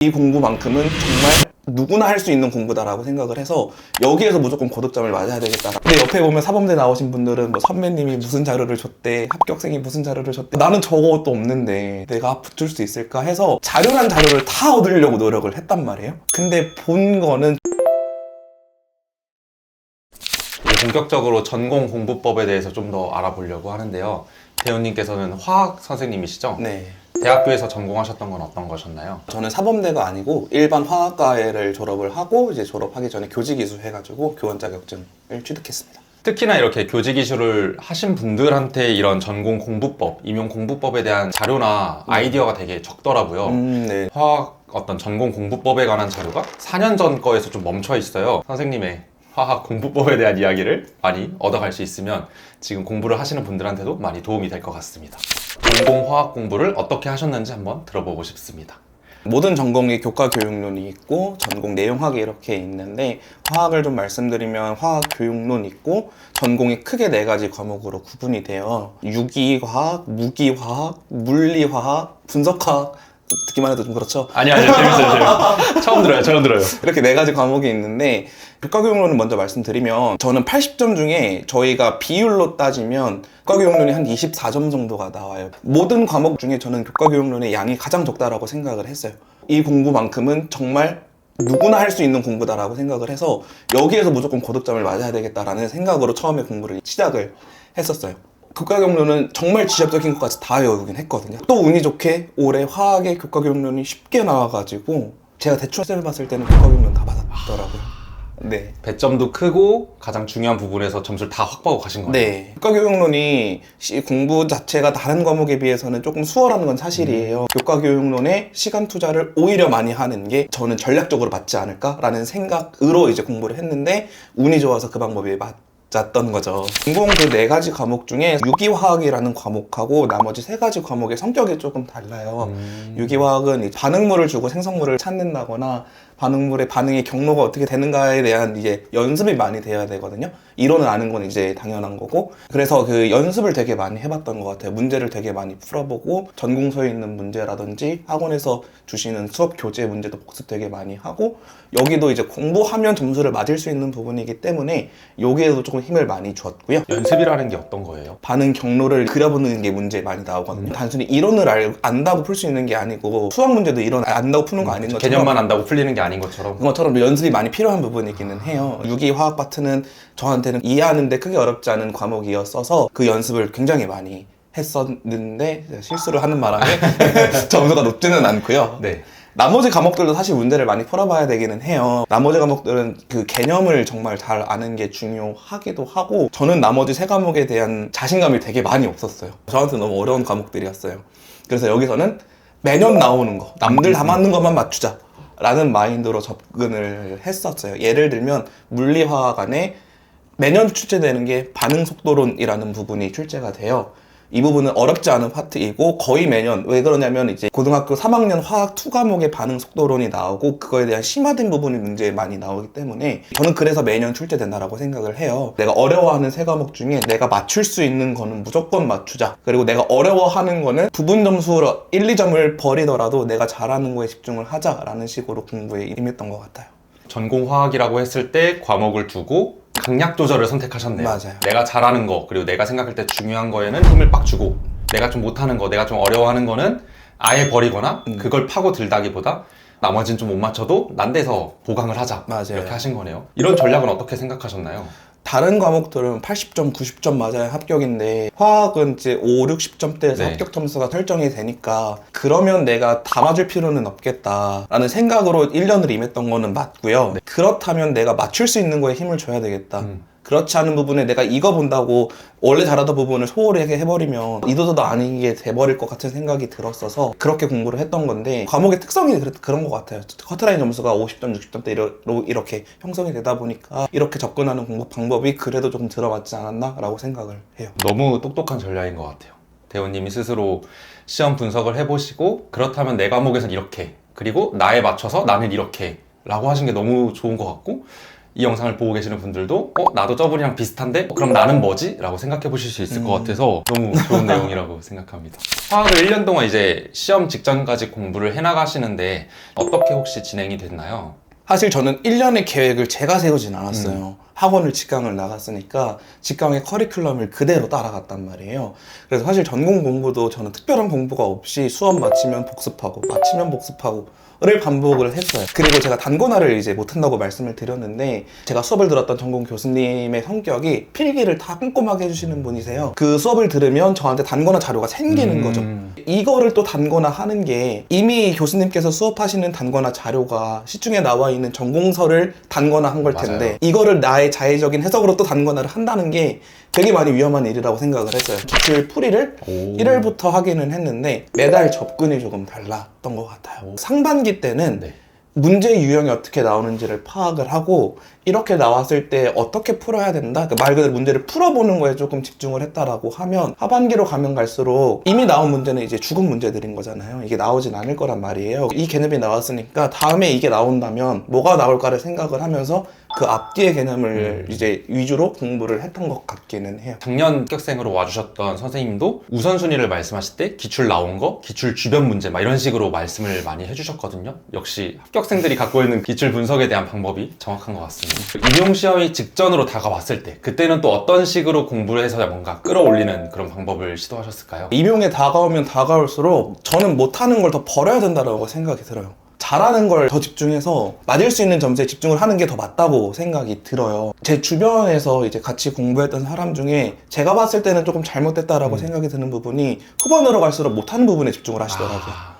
이 공부만큼은 정말 누구나 할 수 있는 공부다라고 생각을 해서 여기에서 무조건 고득점을 맞아야 되겠다. 근데 옆에 보면 사범대 나오신 분들은 뭐 선배님이 무슨 자료를 줬대, 합격생이 무슨 자료를 줬대, 나는 저것도 없는데 내가 붙을 수 있을까 해서 자료란 자료를 다 얻으려고 노력을 했단 말이에요. 근데 본 거는 본격적으로 전공 공부법에 대해서 좀 더 알아보려고 하는데요. 대훈님께서는 화학 선생님이시죠? 네. 대학교에서 전공하셨던 건 어떤 거셨나요? 저는 사범대가 아니고 일반 화학과를 졸업을 하고 이제 졸업하기 전에 교직이수 해가지고 교원 자격증을 취득했습니다. 특히나 이렇게 교직이수를 하신 분들한테 이런 전공 공부법, 임용 공부법에 대한 자료나 아이디어가 되게 적더라고요. 네. 화학 어떤 전공 공부법에 관한 자료가 4년 전 거에서 좀 멈춰 있어요. 선생님의 화학 공부법에 대한 이야기를 많이 얻어갈 수 있으면 지금 공부를 하시는 분들한테도 많이 도움이 될 것 같습니다. 전공 화학 공부를 어떻게 하셨는지 한번 들어보고 싶습니다. 모든 전공에 교과 교육론이 있고 전공 내용학이 이렇게 있는데 화학을 좀 말씀드리면 화학 교육론 있고 전공이 크게 4가지 과목으로 구분이 돼요. 유기화학, 무기화학, 물리화학, 분석화학. 듣기만 해도 좀 그렇죠? 아니요, 재밌어요. 처음 들어요. 이렇게 4가지 과목이 있는데 교과교육론은 먼저 말씀드리면 저는 80점 중에 저희가 비율로 따지면 교과교육론이 한 24점 정도가 나와요. 모든 과목 중에 저는 교과교육론의 양이 가장 적다라고 생각을 했어요. 이 공부만큼은 정말 누구나 할 수 있는 공부다라고 생각을 해서 여기에서 무조건 고득점을 맞아야 되겠다라는 생각으로 처음에 공부를 시작을 했었어요. 교과교육론은 정말 지엽적인 것까지 다 외우긴 했거든요. 또 운이 좋게 올해 화학의 교과교육론이 쉽게 나와가지고 제가 대충 해봤을 때는 교과교육론 다 받았더라고요. 네. 배점도 크고 가장 중요한 부분에서 점수를 다 확보하고 가신 거예요. 네. 교과교육론이 공부 자체가 다른 과목에 비해서는 조금 수월한 건 사실이에요. 교과교육론에 시간 투자를 오히려 많이 하는 게 저는 전략적으로 맞지 않을까라는 생각으로 이제 공부를 했는데 운이 좋아서 그 방법이 짰던 거죠. 전공 그 4가지 과목 중에 유기화학이라는 과목하고 나머지 3가지 과목의 성격이 조금 달라요. 유기화학은 이제 반응물을 주고 생성물을 찾는다거나 반응물의 반응의 경로가 어떻게 되는가에 대한 이제 연습이 많이 돼야 되거든요. 이론을 아는 건 이제 당연한 거고 그래서 그 연습을 되게 많이 해봤던 것 같아요. 문제를 되게 많이 풀어보고 전공서에 있는 문제라든지 학원에서 주시는 수업 교재 문제도 복습 되게 많이 하고 여기도 이제 공부하면 점수를 맞을 수 있는 부분이기 때문에 여기에도 조금 힘을 많이 주었고요. 연습이라는 게 어떤 거예요? 반응 경로를 그려보는 게 문제 많이 나오거든요. 단순히 이론을 안다고 풀 수 있는 게 아니고 수학 문제도 이론 안다고 푸는 거 아닌 것처럼 개념만 안다고 풀리는 게 아닌 것처럼 그것처럼 연습이 많이 필요한 부분이기는 해요. 유기화학 파트는 저한테는 이해하는데 크게 어렵지 않은 과목이었어서 그 연습을 굉장히 많이 했었는데 실수를 하는 바람에 점수가 높지는 않고요. 네. 나머지 과목들도 사실 문제를 많이 풀어봐야 되기는 해요. 나머지 과목들은 그 개념을 정말 잘 아는 게 중요하기도 하고 저는 나머지 3과목에 대한 자신감이 되게 많이 없었어요. 저한테 너무 어려운 과목들이었어요. 그래서 여기서는 매년 나오는 거, 남들 다 맞는 것만 맞추자 라는 마인드로 접근을 했었어요. 예를 들면 물리화학 안에 매년 출제되는 게 반응속도론이라는 부분이 출제가 돼요. 이 부분은 어렵지 않은 파트이고 거의 매년 왜 그러냐면 이제 고등학교 3학년 화학 2 과목의 반응 속도론이 나오고 그거에 대한 심화된 부분이 문제에 많이 나오기 때문에 저는 그래서 매년 출제된다라고 생각을 해요. 내가 어려워하는 3과목 중에 내가 맞출 수 있는 거는 무조건 맞추자. 그리고 내가 어려워하는 거는 부분 점수로 1, 2점을 버리더라도 내가 잘하는 거에 집중을 하자라는 식으로 공부에 임했던 것 같아요. 전공 화학이라고 했을 때 과목을 두고 강약 조절을 선택하셨네요. 맞아요. 내가 잘하는 거 그리고 내가 생각할 때 중요한 거에는 힘을 빡 주고 내가 좀 못하는 거 내가 좀 어려워하는 거는 아예 버리거나 그걸 파고 들다기보다 나머지는 좀 못 맞춰도 난 데서 보강을 하자. 맞아요. 이렇게 하신 거네요. 이런 전략은 어떻게 생각하셨나요? 다른 과목들은 80점, 90점 맞아야 합격인데 화학은 이제 5, 60점대에서 네. 합격 점수가 설정이 되니까 그러면 내가 다 맞을 필요는 없겠다라는 생각으로 1년을 임했던 거는 맞고요. 네. 그렇다면 내가 맞출 수 있는 거에 힘을 줘야 되겠다. 그렇지 않은 부분에 내가 이거 본다고 원래 잘하던 부분을 소홀히 해버리면 이도저도 아닌 게 돼버릴 것 같은 생각이 들었어서 그렇게 공부를 했던 건데 과목의 특성이 그런 것 같아요. 커트라인 점수가 50점, 60점대로 이렇게 형성이 되다 보니까 이렇게 접근하는 공부 방법이 그래도 조금 들어맞지 않았나 라고 생각을 해요. 너무 똑똑한 전략인 것 같아요. 대호님이 스스로 시험 분석을 해보시고 그렇다면 내 과목에선 이렇게 그리고 나에 맞춰서 나는 이렇게 라고 하신 게 너무 좋은 것 같고 이 영상을 보고 계시는 분들도 나도 저분이랑 비슷한데 그럼 나는 뭐지? 라고 생각해 보실 수 있을 것 같아서 너무 좋은 내용이라고 생각합니다. 화학을 1년 동안 이제 시험 직전까지 공부를 해나가시는데 어떻게 혹시 진행이 됐나요? 사실 저는 1년의 계획을 제가 세우진 않았어요. 학원을 직강을 나갔으니까 직강의 커리큘럼을 그대로 따라갔단 말이에요. 그래서 사실 전공 공부도 저는 특별한 공부가 없이 수업 마치면 복습하고 마치면 복습하고 를 반복을 했어요. 그리고 제가 단권화를 이제 못한다고 말씀을 드렸는데 제가 수업을 들었던 전공 교수님의 성격이 필기를 다 꼼꼼하게 해주시는 분이세요. 그 수업을 들으면 저한테 단권화 자료가 생기는 거죠. 이거를 또 단권화 하는 게 이미 교수님께서 수업하시는 단권화 자료가 시중에 나와 있는 전공서를 단권화 한 걸 텐데 맞아요. 이거를 나의 자의적인 해석으로 또 단권화를 한다는 게 되게 많이 위험한 일이라고 생각을 했어요. 기출 풀이를 1월부터 하기는 했는데 매달 접근이 조금 달랐던 것 같아요. 상반기 때는 네. 문제 유형이 어떻게 나오는지를 파악을 하고 이렇게 나왔을 때 어떻게 풀어야 된다? 그러니까 말 그대로 문제를 풀어보는 거에 조금 집중을 했다라고 하면 하반기로 가면 갈수록 이미 나온 문제는 이제 죽은 문제들인 거잖아요. 이게 나오진 않을 거란 말이에요. 이 개념이 나왔으니까 다음에 이게 나온다면 뭐가 나올까를 생각을 하면서 그 앞뒤의 개념을 이제 위주로 공부를 했던 것 같기는 해요. 작년 합격생으로 와주셨던 선생님도 우선순위를 말씀하실 때 기출 나온 거, 기출 주변 문제 막 이런 식으로 말씀을 많이 해주셨거든요. 역시 합격생들이 갖고 있는 기출 분석에 대한 방법이 정확한 것 같습니다. 임용시험이 직전으로 다가왔을 때 그때는 또 어떤 식으로 공부를 해서 뭔가 끌어올리는 그런 방법을 시도하셨을까요? 임용에 다가오면 다가올수록 저는 못하는 걸 더 버려야 된다고 생각이 들어요. 잘하는 걸 더 집중해서 맞을 수 있는 점수에 집중을 하는 게 더 맞다고 생각이 들어요. 제 주변에서 이제 같이 공부했던 사람 중에 제가 봤을 때는 조금 잘못됐다라고 생각이 드는 부분이 후반으로 갈수록 못하는 부분에 집중을 하시더라고요.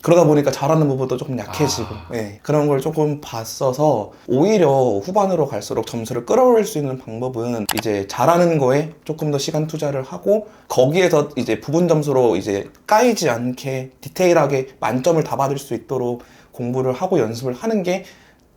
그러다 보니까 잘하는 부분도 조금 약해지고 네, 그런 걸 조금 봤어서 오히려 후반으로 갈수록 점수를 끌어올릴 수 있는 방법은 이제 잘하는 거에 조금 더 시간 투자를 하고 거기에서 이제 부분 점수로 이제 까이지 않게 디테일하게 만점을 다 받을 수 있도록 공부를 하고 연습을 하는 게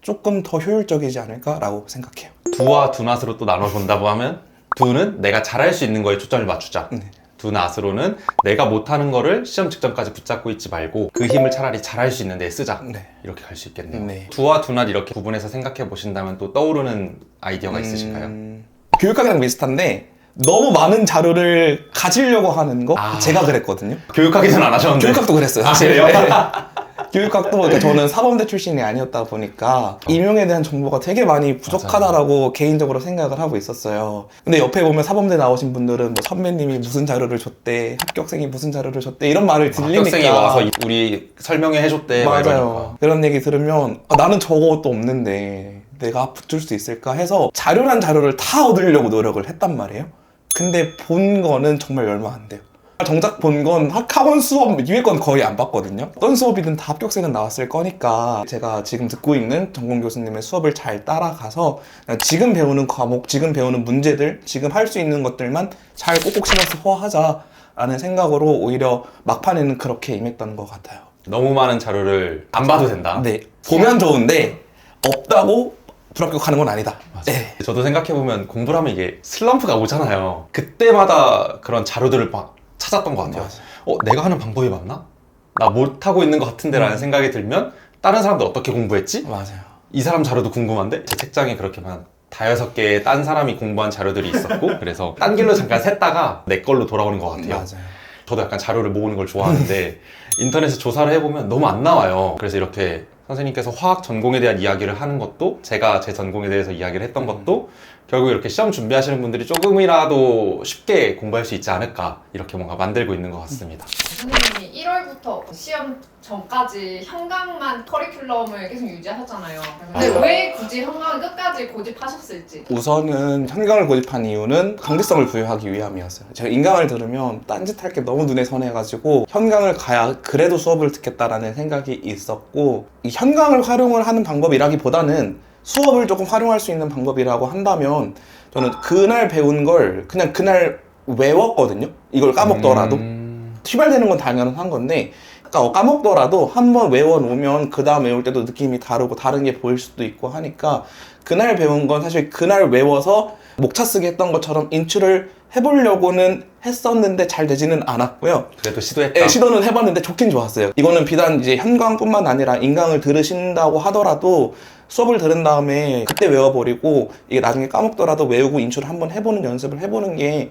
조금 더 효율적이지 않을까라고 생각해요. 두와 두낫으로 또 나눠본다고 하면 두는 내가 잘할 수 있는 거에 초점을 맞추자. 두낫으로는 내가 못하는 거를 시험 직전까지 붙잡고 있지 말고 그 힘을 차라리 잘할 수 있는 데 쓰자. 네. 이렇게 갈 수 있겠네요. 네. 두와 두낫 이렇게 구분해서 생각해 보신다면 또 떠오르는 아이디어가 있으신가요? 교육학이랑 비슷한데 너무 많은 자료를 가지려고 하는 거 제가 그랬거든요. 교육학에서는 안 하셨는데. 교육학도 그랬어요. 사실. 그래요? 네. 교육학도 그러니까 저는 사범대 출신이 아니었다 보니까 임용에 대한 정보가 되게 많이 부족하다라고 개인적으로 생각을 하고 있었어요. 근데 옆에 보면 사범대 나오신 분들은 뭐 선배님이 무슨 자료를 줬대, 합격생이 무슨 자료를 줬대 이런 말을 들리니까 합격생이 와서 우리 설명해 해줬대. 막 이러니까. 맞아요. 그런 얘기 들으면 나는 저것도 없는데 내가 붙을 수 있을까 해서 자료란 자료를 다 얻으려고 노력을 했단 말이에요. 근데 본 거는 정말 얼마 안 돼요. 정작 본 건 학원 수업 위에 건 거의 안 봤거든요. 어떤 수업이든 다 합격생은 나왔을 거니까 제가 지금 듣고 있는 전공 교수님의 수업을 잘 따라가서 지금 배우는 과목, 지금 배우는 문제들, 지금 할 수 있는 것들만 잘 꼭꼭 씹어서 소화하자라는 생각으로 오히려 막판에는 그렇게 임했던 것 같아요. 너무 많은 자료를 안 봐도 된다. 네, 보면 좋은데 없다고 불합격하는 건 아니다. 네. 저도 생각해보면 공부를 하면 이게 슬럼프가 오잖아요. 그때마다 그런 자료들을 막 찾았던 것 같아요. 내가 하는 방법이 맞나? 나 못하고 있는 것 같은데 라는 생각이 들면 다른 사람들 어떻게 공부했지? 맞아요. 이 사람 자료도 궁금한데 제 책장에 그렇게만 다여섯 개의 딴 사람이 공부한 자료들이 있었고 그래서 딴 길로 잠깐 샜다가 내 걸로 돌아오는 것 같아요. 맞아요. 저도 약간 자료를 모으는 걸 좋아하는데 인터넷에 조사를 해보면 너무 안 나와요. 그래서 이렇게 선생님께서 화학 전공에 대한 이야기를 하는 것도 제가 제 전공에 대해서 이야기를 했던 것도 결국 이렇게 시험 준비하시는 분들이 조금이라도 쉽게 공부할 수 있지 않을까 이렇게 뭔가 만들고 있는 것 같습니다. 선생님이 1월부터 시험 전까지 현강만 커리큘럼을 계속 유지하셨잖아요. 근데 왜 굳이 현강을 끝까지 고집하셨을지. 우선은 현강을 고집한 이유는 강제성을 부여하기 위함이었어요. 제가 인강을 들으면 딴짓할 게 너무 눈에 선해가지고 현강을 가야 그래도 수업을 듣겠다라는 생각이 있었고 이 현강을 활용을 하는 방법이라기보다는 수업을 조금 활용할 수 있는 방법이라고 한다면 저는 그날 배운 걸 그냥 그날 외웠거든요. 이걸 까먹더라도 휘발되는 건 당연한 건데 그러니까 까먹더라도 한번 외워놓으면 그 다음 외울 때도 느낌이 다르고 다른 게 보일 수도 있고 하니까 그날 배운 건 사실 그날 외워서 목차 쓰기 했던 것처럼 인출을 해보려고는 했었는데 잘 되지는 않았고요. 그래도 시도했다. 네, 시도는 해봤는데 좋긴 좋았어요. 이거는 비단 이제 현강뿐만 아니라 인강을 들으신다고 하더라도 수업을 들은 다음에 그때 외워버리고 이게 나중에 까먹더라도 외우고 인출을 한번 해보는 연습을 해보는 게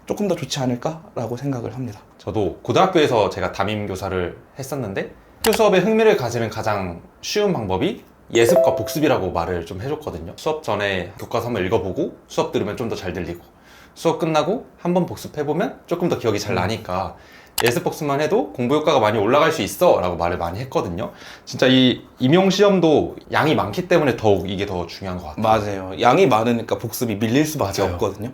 조금 더 좋지 않을까라고 생각을 합니다. 저도 고등학교에서 제가 담임교사를 했었는데 학교 수업에 흥미를 가지는 가장 쉬운 방법이 예습과 복습이라고 말을 좀 해줬거든요. 수업 전에 교과서 한번 읽어보고 수업 들으면 좀 더 잘 들리고 수업 끝나고 한번 복습해보면 조금 더 기억이 잘 나니까 예습 복습만 해도 공부 효과가 많이 올라갈 수 있어 라고 말을 많이 했거든요. 진짜 이 임용시험도 양이 많기 때문에 더욱 이게 더 중요한 것 같아요. 맞아요. 양이 많으니까 복습이 밀릴 수밖에 맞아요. 없거든요.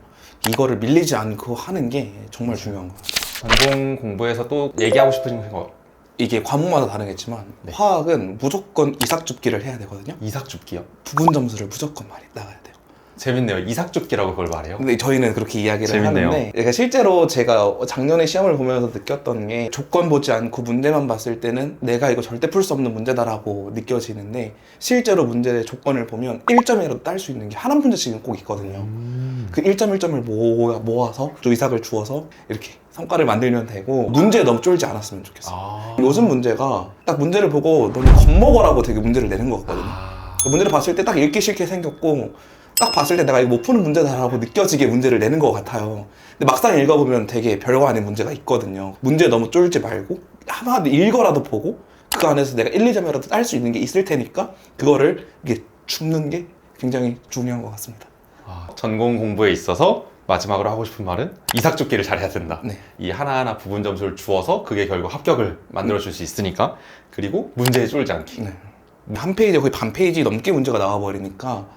이거를 밀리지 않고 하는 게 정말 중요한 것 같아요. 전공 공부에서 또 얘기하고 싶으신 거 이게 과목마다 다르겠지만 네. 화학은 무조건 이삭줍기를 해야 되거든요. 이삭줍기요? 부분 점수를 무조건 많이 나가야 돼요. 재밌네요. 이삭줍기라고 그걸 말해요. 근데 저희는 그렇게 이야기를 재밌네요. 하는데 그러니까 실제로 제가 작년에 시험을 보면서 느꼈던 게 조건 보지 않고 문제만 봤을 때는 내가 이거 절대 풀 수 없는 문제다라고 느껴지는데 실제로 문제의 조건을 보면 1점이라도 딸 수 있는 게 한 문제씩은 꼭 있거든요. 그 1점 1점을 모아서 또 이삭을 주어서 이렇게 성과를 만들면 되고 문제에 너무 쫄지 않았으면 좋겠어요. 요즘 문제가 딱 문제를 보고 너무 겁먹어라고 되게 문제를 내는 것 같거든요. 문제를 봤을 때 딱 읽기 싫게 생겼고 딱 봤을 때 내가 이거 못 푸는 문제다라고 느껴지게 문제를 내는 것 같아요. 근데 막상 읽어보면 되게 별거 아닌 문제가 있거든요. 문제 너무 쫄지 말고 한번 읽어라도 보고 그 안에서 내가 1, 2점이라도 딸 수 있는 게 있을 테니까 그거를 이게 줍는 게 굉장히 중요한 것 같습니다. 전공 공부에 있어서 마지막으로 하고 싶은 말은 이삭줍기를 잘해야 된다. 네. 이 하나하나 부분 점수를 주어서 그게 결국 합격을 만들어줄 수 있으니까. 그리고 문제에 쫄지 않기. 네. 한 페이지 거의 반 페이지 넘게 문제가 나와버리니까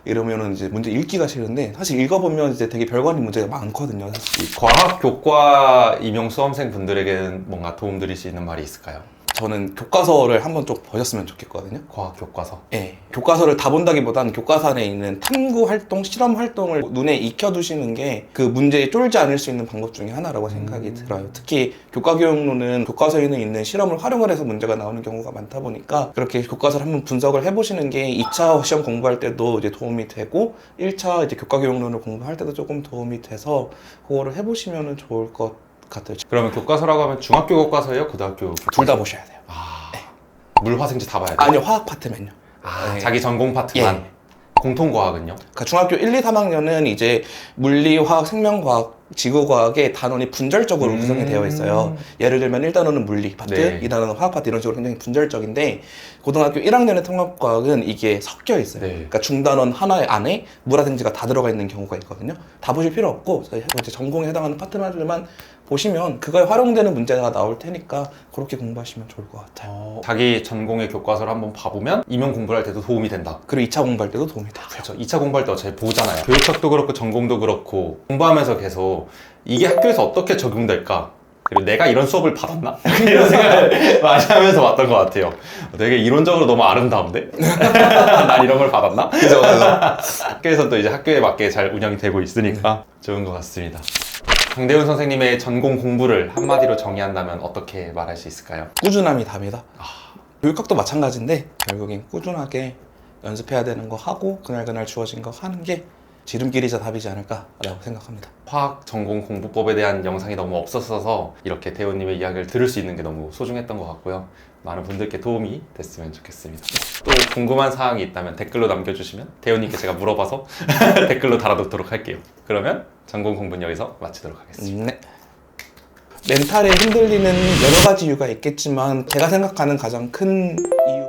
이러면은 이제 문제 읽기가 싫은데 사실 읽어보면 이제 되게 별거 아닌 문제가 많거든요. 사실. 이 과학 교과 임용 수험생 분들에게는 뭔가 도움 드릴 수 있는 말이 있을까요? 저는 교과서를 한번 좀 보셨으면 좋겠거든요. 과학 교과서. 네. 교과서를 다 본다기보다는 교과서 안에 있는 탐구 활동, 실험 활동을 눈에 익혀두시는 게 그 문제에 쫄지 않을 수 있는 방법 중에 하나라고 생각이 들어요. 특히 교과교육론은 교과서에 있는 실험을 활용을 해서 문제가 나오는 경우가 많다 보니까 그렇게 교과서를 한번 분석을 해보시는 게 2차 시험 공부할 때도 이제 도움이 되고 1차 이제 교과교육론을 공부할 때도 조금 도움이 돼서 그거를 해보시면 좋을 것 같아요. 그러면 교과서라고 하면 중학교 교과서예요? 고등학교 교과서? 둘 다 보셔야 돼요. 물화생지 다 봐야 돼요? 아니요, 화학 파트면요. 네. 자기 전공 파트만. 예. 공통과학은요? 그러니까 중학교 1, 2, 3학년은 이제 물리, 화학, 생명과학, 지구과학의 단원이 분절적으로 구성이 되어 있어요. 예를 들면 1단원은 물리 파트, 네. 2단원은 화학 파트 이런 식으로 굉장히 분절적인데 고등학교 1학년의 통합과학은 이게 섞여 있어요. 네. 그러니까 중단원 하나의 안에 물화생지가 다 들어가 있는 경우가 있거든요. 다 보실 필요 없고 저희 이제 전공에 해당하는 파트만들만 보시면 그거에 활용되는 문제가 나올 테니까 그렇게 공부하시면 좋을 것 같아요. 자기 전공의 교과서를 한번 봐보면 임용 공부를 할 때도 도움이 된다. 그리고 2차 공부할 때도 도움이 되고요. 그렇죠. 2차 공부할 때 어차피 보잖아요. 교육학도 그렇고 전공도 그렇고 공부하면서 계속 이게 학교에서 어떻게 적용될까? 그리고 내가 이런 수업을 받았나? 이런 생각을 많이 하면서 왔던 것 같아요. 되게 이론적으로 너무 아름다운데? 난 이런 걸 받았나? 그죠? 학교에서 또 이제 학교에 맞게 잘 운영이 되고 있으니까 좋은 것 같습니다. 강대훈 선생님의 전공 공부를 한마디로 정의한다면 어떻게 말할 수 있을까요? 꾸준함이 답이다. 교육학도 마찬가지인데 결국엔 꾸준하게 연습해야 되는 거 하고 그날 주어진 거 하는 게 지름길이자 답이지 않을까라고 생각합니다. 화학 전공 공부법에 대한 영상이 너무 없었어서 이렇게 대훈님의 이야기를 들을 수 있는 게 너무 소중했던 것 같고요. 많은 분들께 도움이 됐으면 좋겠습니다. 또 궁금한 사항이 있다면 댓글로 남겨주시면 대훈님께 제가 물어봐서 댓글로 달아놓도록 할게요. 그러면 전공 공부는 여기서 마치도록 하겠습니다. 네. 멘탈에 흔들리는 여러 가지 이유가 있겠지만 제가 생각하는 가장 큰 이유